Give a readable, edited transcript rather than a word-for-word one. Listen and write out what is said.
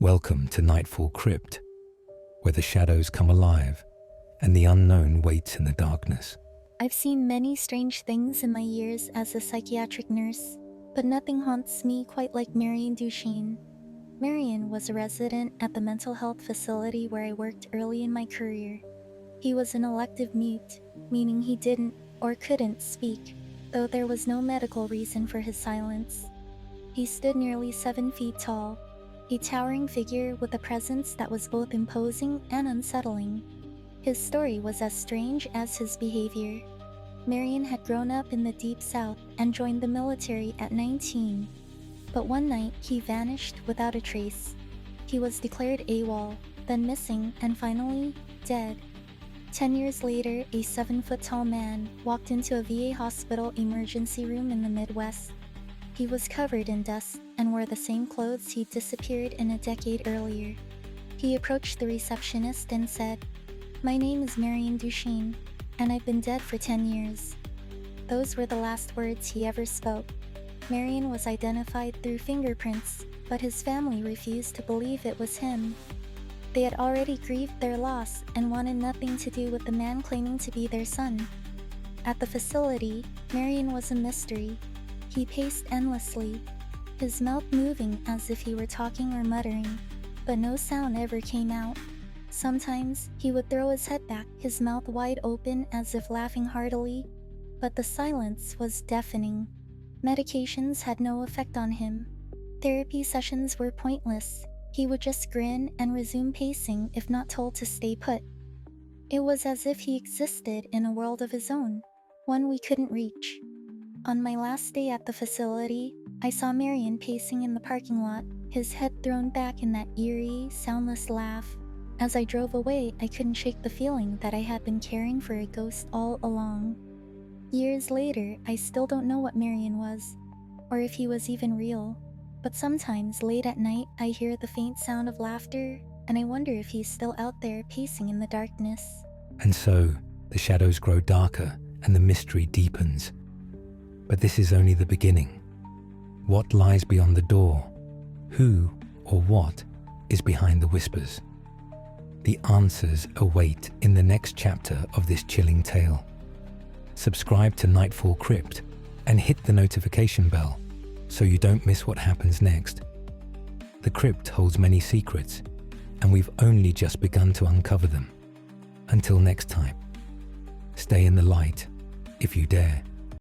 Welcome to Nightfall Crypt, where the shadows come alive and the unknown waits in the darkness. I've seen many strange things in my years as a psychiatric nurse, but nothing haunts me quite like Marion Duchene. Marion was a resident at the mental health facility where I worked early in my career. He was an elective mute, meaning he didn't or couldn't speak, though there was no medical reason for his silence. He stood nearly 7 feet tall, a towering figure with a presence that was both imposing and unsettling. His story was as strange as his behavior. Marion had grown up in the Deep South and joined the military at 19. But one night, he vanished without a trace. He was declared AWOL, then missing, and finally, dead. 10 years later, a 7-foot-tall man walked into a VA hospital emergency room in the Midwest. He was covered in dust and wore the same clothes he'd disappeared in a decade earlier. He approached the receptionist and said, "My name is Marion Duchene, and I've been dead for 10 years. Those were the last words he ever spoke. Marion was identified through fingerprints, but his family refused to believe it was him. They had already grieved their loss and wanted nothing to do with the man claiming to be their son. At the facility, Marion was a mystery. He paced endlessly, his mouth moving as if he were talking or muttering, but no sound ever came out. Sometimes he would throw his head back, his mouth wide open as if laughing heartily, but the silence was deafening. Medications had no effect on him. Therapy sessions were pointless. He would just grin and resume pacing if not told to stay put. It was as if he existed in a world of his own, one we couldn't reach. On my last day at the facility, I saw Marion pacing in the parking lot, his head thrown back in that eerie, soundless laugh. As I drove away, I couldn't shake the feeling that I had been caring for a ghost all along. Years later, I still don't know what Marion was, or if he was even real. But sometimes, late at night, I hear the faint sound of laughter, and I wonder if he's still out there pacing in the darkness. And so, the shadows grow darker and the mystery deepens. But this is only the beginning. What lies beyond the door? Who or what is behind the whispers? The answers await in the next chapter of this chilling tale. Subscribe to Nightfall Crypt and hit the notification bell so you don't miss what happens next. The crypt holds many secrets, and we've only just begun to uncover them. Until next time, stay in the light if you dare.